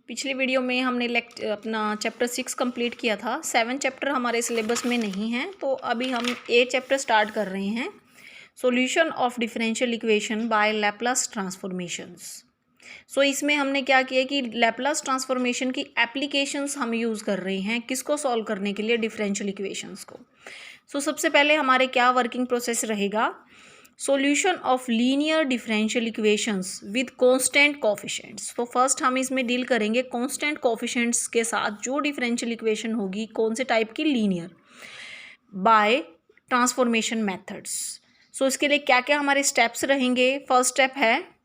पिछली वीडियो में हमने अपना चैप्टर 6 कंप्लीट किया था। 7 चैप्टर हमारे सिलेबस में नहीं हैं, तो अभी हम 8 चैप्टर स्टार्ट कर रहे हैं। Solution of differential equation by Laplace transformations. So इसमें हमने क्या किया कि लैप्लास ट्रांसफॉर्मेशन की एप्लीकेशंस हम यूज़ कर रहे हैं किसको सॉल्व करने के लिए, डिफरेंशियल इक्वेशंस को। सबसे पहले हमारे क्या वर्किंग प्रोसेस रहेगा, solution of linear differential equations with constant coefficients. तो फर्स्ट हम इसमें डील करेंगे कांस्टेंट कोफिशिएंट्स के साथ जो डिफरेंशियल इक्वेशन होगी, कौन से टाइप की, लीनियर, बाय ट्रांसफॉर्मेशन मेथड्स। इसके लिए क्या क्या हमारे स्टेप्स रहेंगे। फर्स्ट स्टेप है,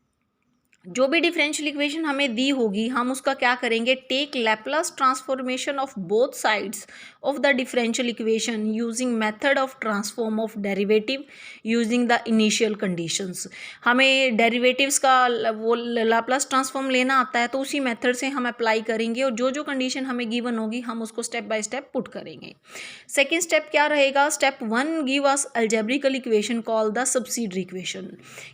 जो भी डिफरेंशियल इक्वेशन हमें दी होगी हम उसका क्या करेंगे, take Laplace transformation of both sides of the differential equation using method of transform of derivative using the initial conditions. हमें डेरिवेटिव्स का वो लैप्लास ट्रांसफॉर्म लेना आता है, तो उसी मेथड से हम अप्लाई करेंगे और जो जो कंडीशन हमें गिवन होगी हम उसको स्टेप बाय स्टेप पुट करेंगे। सेकेंड स्टेप क्या रहेगा, step 1 give us algebraical equation call the subsidiary equation.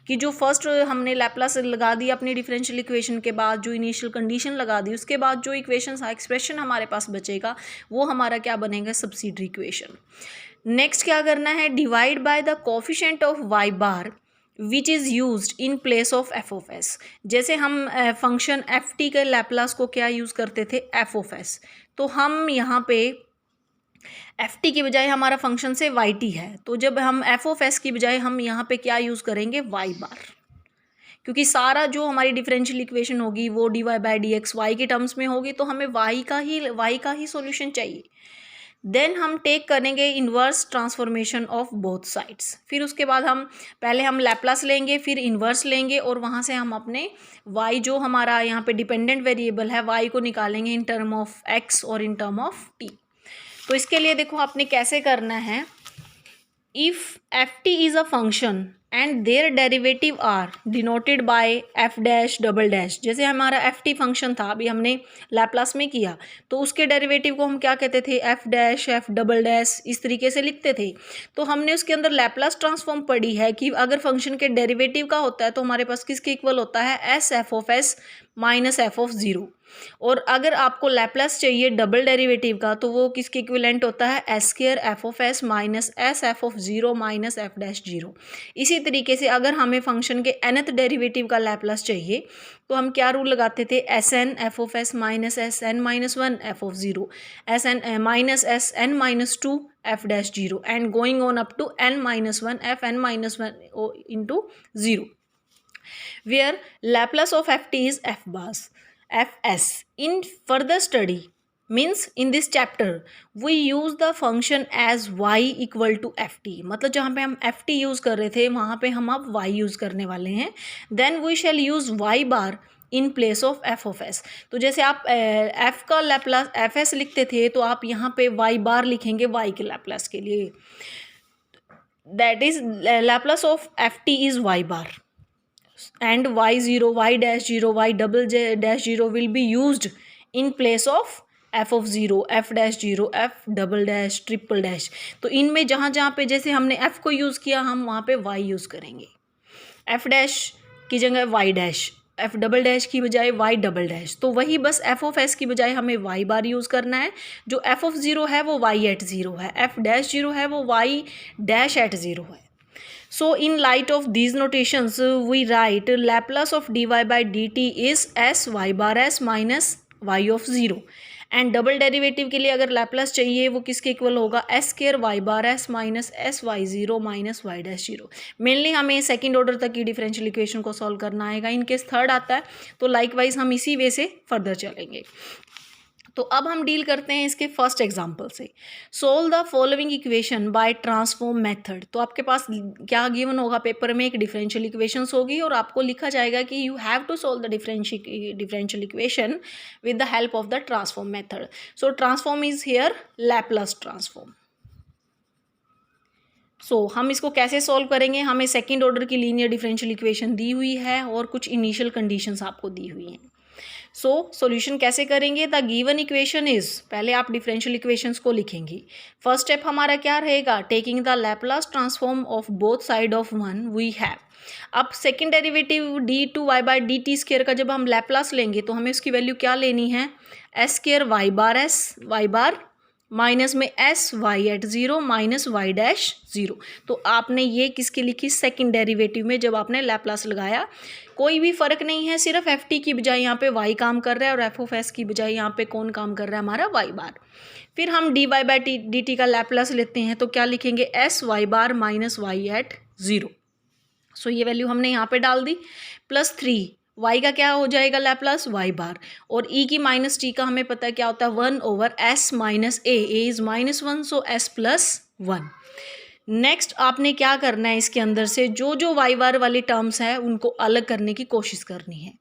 कि जो फर्स्ट हमने लैप्लास लगा दिया अपनी डिफरेंशियल इक्वेशन के बाद, जो इनिशियल कंडीशन लगा दी, उसके बाद जो इक्वेशन एक्सप्रेशन हमारे पास बचेगा वो हमारा क्या बनेगा, सब्सिडरी इक्वेशन। नेक्स्ट क्या करना है, divide by the coefficient of Y bar which is use in place of F of S. जैसे हम फंक्शन एफ टी के लैप्लास को क्या यूज़ करते थे, एफ ऑफ एस, तो हम यहाँ पे एफ टी की बजाय हमारा फंक्शन से वाई टी है, तो जब हम एफ ऑफ एस की बजाय हम यहाँ पे क्या यूज़ करेंगे, वाई बार, क्योंकि सारा जो हमारी डिफरेंशियल इक्वेशन होगी वो D Y by D X Y के टर्म्स में होगी, तो हमें वाई का ही सॉल्यूशन चाहिए। देन हम टेक करेंगे inverse transformation of both sides. फिर उसके बाद पहले हम लैप्लास लेंगे, फिर इन्वर्स लेंगे और वहाँ से हम अपने वाई जो हमारा यहाँ पे डिपेंडेंट वेरिएबल है वाई को निकालेंगे इन टर्म ऑफ एक्स और इन टर्म ऑफ टी। तो इसके लिए देखो आपने कैसे करना है, if F T is a function and their derivative are denoted by F dash double dash. जैसे हमारा एफ टी फंक्शन था, अभी हमने लैप्लास में किया, तो उसके डेरिवेटिव को हम क्या कहते थे, F dash F double dash, इस तरीके से लिखते थे। तो हमने उसके अंदर लैप्लास ट्रांसफॉर्म पढ़ी है कि अगर फंक्शन के डेरिवेटिव का होता है तो हमारे पास किसके इक्वल होता है, S F of S minus F of zero. और अगर आपको लैप्लास चाहिए डबल डेरिवेटिव का, तो वो किसके इक्विवेलेंट होता है, S square F of S minus S F of zero minus F dash zero. इसी तरीके से अगर हमें फंक्शन के nth डेरिवेटिव का लैप्लास चाहिए तो हम क्या रूल लगाते थे, S N F of S minus S N minus one F of zero, S N minus S N minus two F dash zero, and going on up to N minus one F N minus one into zero, where Laplace of F T is F bar fs. In further study, means in this chapter we use the function as y equal to ft. मतलब जहाँ पे हम ft use कर रहे थे वहाँ पे हम अब y यूज़ करने वाले हैं। Then we shall use y bar in place of f of s. तो जैसे आप f का लैप्लास fs लिखते थे, तो आप यहाँ पे y बार लिखेंगे y के लैप्लास के लिए। That is Laplace of ft is y bar. And y0, y dash 0, y double dash 0 will be used in place of f of 0, f dash 0, f double dash, triple dash. तो इनमें जहाँ जहाँ पे जैसे हमने f को use किया हम वहाँ पे y यूज़ करेंगे, f डैश की जगह y dash, f double dash की बजाय y डबल डैश। तो वही बस f ऑफ s की बजाय हमें y बार यूज़ करना है। जो f ऑफ 0 है वो y एट 0 है, f डैश 0 है वो y डैश एट 0 है। So in light of these notations, we write Laplace of dy by dt is s y bar s minus y of 0. And double derivative के लिए अगर Laplace चाहिए वो किसके इक्वल होगा, s square y bar s minus s y zero minus y dash zero. Mainly हमें second order तक की डिफरेंशियल इक्वेशन को सॉल्व करना आएगा। इन केस थर्ड आता है तो लाइकवाइज हम इसी वे से फर्दर चलेंगे। तो अब हम डील करते हैं इसके फर्स्ट एग्जांपल से। Solve the following equation by transform method. तो आपके पास क्या गिवन होगा, पेपर में एक डिफरेंशियल इक्वेशंस होगी और आपको लिखा जाएगा कि you have to solve the differential equation with the help of the transform method. So transform is here Laplace transform. हम इसको कैसे सॉल्व करेंगे, हमें सेकेंड ऑर्डर की लीनियर डिफरेंशियल इक्वेशन दी हुई है और कुछ इनिशियल कंडीशंस आपको दी हुई हैं। सॉल्यूशन कैसे करेंगे, द गिवन इक्वेशन इज, पहले आप डिफरेंशियल इक्वेशंस को लिखेंगे। फर्स्ट स्टेप हमारा क्या रहेगा, taking the Laplace transform of both side of one we have. अब सेकंड डेरिवेटिव d2y/dt² का जब हम लैप्लास लेंगे तो हमें उसकी वैल्यू क्या लेनी है, s² y bar s y bar minus में s y at 0 minus y dash 0। तो आपने ये किसकी लिखी, सेकंड डेरिवेटिव में जब आपने लैप्लास लगाया। कोई भी फर्क नहीं है, सिर्फ एफ टी की बजाय यहाँ पे y काम कर रहा है और एफ ऑफ एस की बजाय यहाँ पे कौन काम कर रहा है, हमारा y बार। फिर हम dy/dt का लैप्लास लेते हैं तो क्या लिखेंगे, s y bar minus y at 0। सो ये वैल्यू हमने यहाँ पे डाल दी, प्लस 3 y का क्या हो जाएगा लैप्लास, y बार, और e की माइनस टी का हमें पता है क्या होता है 1/s minus a is -1, so s plus 1। Next आपने क्या करना है, इसके अंदर से जो जो y बार वाली टर्म्स है उनको अलग करने की कोशिश करनी है,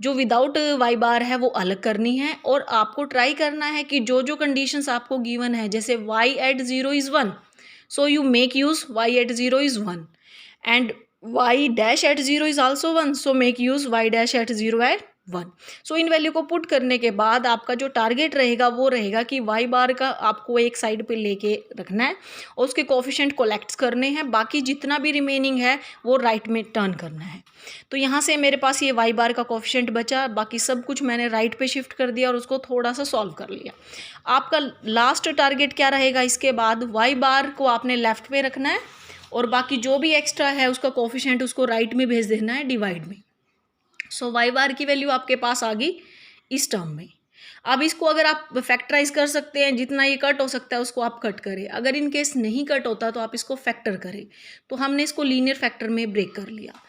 जो विदाउट y बार है वो अलग करनी है, और आपको ट्राई करना है कि जो जो कंडीशंस आपको गिवन है, जैसे y at 0 is 1, so you make use y at 0 is 1, and y dash at 0 is also 1, so make use y dash at 0 at 1। So इन वैल्यू को पुट करने के बाद आपका जो टारगेट रहेगा वो रहेगा कि y बार का आपको एक साइड पे लेके रखना है और उसके कोफिशिएंट कोलेक्ट करने हैं, बाकी जितना भी रिमेनिंग है वो राइट में टर्न करना है। तो यहाँ से मेरे पास ये y बार का कोफिशिएंट बचा, बाकी सब कुछ मैंने राइट पे शिफ्ट कर दिया और उसको थोड़ा सा सॉल्व कर लिया। आपका लास्ट टारगेट क्या रहेगा, इसके बाद y बार को आपने लेफ्ट पे रखना है और बाकी जो भी एक्स्ट्रा है उसका कोफिशिएंट उसको राइट में भेज देना है डिवाइड में। सो y बार की वैल्यू आपके पास आ गई इस टर्म में। अब इसको अगर आप फैक्टराइज कर सकते हैं, जितना ये कट हो सकता है उसको आप कट करें, अगर इन केस नहीं कट होता तो आप इसको फैक्टर करें। तो हमने इसको लीनियर फैक्टर में ब्रेक कर लिया।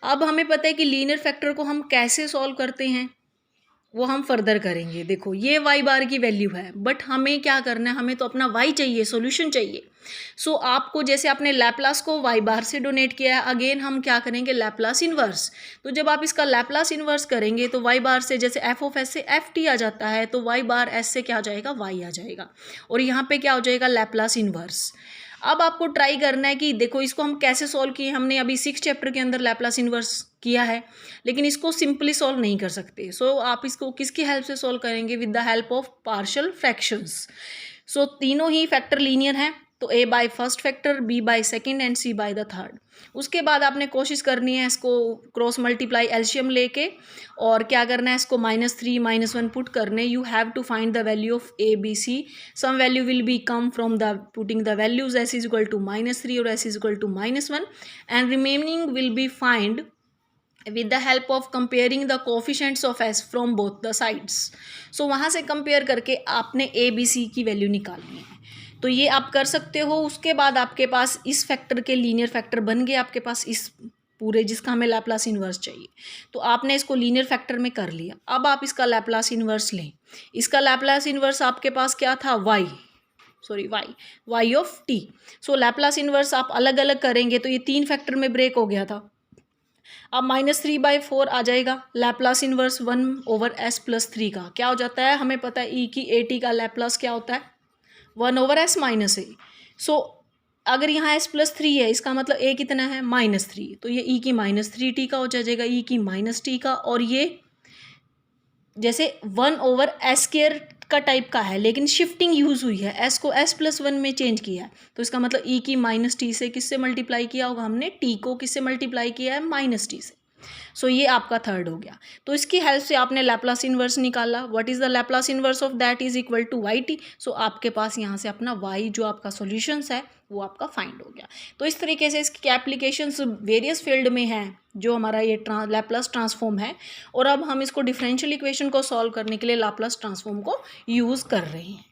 अब हमें पता है कि लीनियर फैक्टर को हम कैसे सॉल्व करते हैं, वो हम फर्दर करेंगे। देखो ये y बार की वैल्यू है, बट हमें क्या करना है, हमें तो अपना y चाहिए, सॉल्यूशन चाहिए। सो आपको जैसे आपने लैप्लास को y बार से डोनेट किया है, अगेन हम क्या करेंगे, लैप्लास इन्वर्स। तो जब आप इसका लैप्लास इन्वर्स करेंगे तो y बार से जैसे f ऑफ s से एफ टी आ जाता है, तो y बार s से क्या आ जाएगा, y आ जाएगा, और यहाँ पे क्या हो जाएगा, लैप्लास इन्वर्स। अब आपको ट्राई करना है कि देखो इसको हम कैसे सॉल्व किए, हमने अभी 6 चैप्टर के अंदर लैप्लास इन्वर्स किया है, लेकिन इसको सिंपली सॉल्व नहीं कर सकते। सो आप इसको किसकी हेल्प से सॉल्व करेंगे, with the help of partial fractions. So तीनों ही फैक्टर लीनियर हैं, तो a by first factor, b by second and c by the third. उसके बाद आपने कोशिश करनी है इसको क्रॉस मल्टीप्लाई एलसीएम लेके, और क्या करना है, इसको -3 -1 पुट करने। You have to find the value of a b c, some value will be come from the putting the values s is equal to -3 और s is equal to -1, and remaining will be find with the help of comparing the coefficients of s from both the sides। so वहाँ से compare करके आपने a b c की value निकालनी है। तो ये आप कर सकते हो। उसके बाद आपके पास इस फैक्टर के लीनियर फैक्टर बन गए आपके पास इस पूरे, जिसका हमें लैप्लास इन्वर्स चाहिए। तो आपने इसको लीनियर फैक्टर में कर लिया। अब आप इसका लैप्लास इन्वर्स लें। इसका लैप्लास इन्वर्स आपके पास क्या था, y of t। So Laplace inverse आप अलग अलग करेंगे तो ये 3 फैक्टर में ब्रेक हो गया था। अब -3/4 आ जाएगा। लैप्लास इन्वर्स 1/s + 3 का क्या हो जाता है, हमें पता है e की at का लैप्लास क्या होता है, 1/s - a। सो अगर यहाँ s + 3 है, इसका मतलब a कितना है, -3, तो ये e की -3t का हो जाएगा, e की -t का, और ये जैसे 1/s² का टाइप का है, लेकिन शिफ्टिंग यूज़ हुई है, s को s + 1 में चेंज किया है, तो इसका मतलब e की -t से किससे मल्टीप्लाई किया होगा हमने, t को किससे मल्टीप्लाई किया है, -t से। सो ये आपका थर्ड हो गया। तो इसकी हेल्प से आपने लैप्लास इन्वर्स निकाला। What is the Laplace inverse of that is equal to yt। सो आपके पास यहाँ से अपना y जो आपका सॉल्यूशंस है वो आपका फाइंड हो गया। तो इस तरीके से इसकी एप्लीकेशंस वेरियस फील्ड में है, जो हमारा ये लैप्लास ट्रांसफॉर्म है, और अब हम इसको डिफरेंशियल इक्वेशन को सॉल्व करने के लिए लैप्लास ट्रांसफॉर्म को यूज़ कर रहे हैं।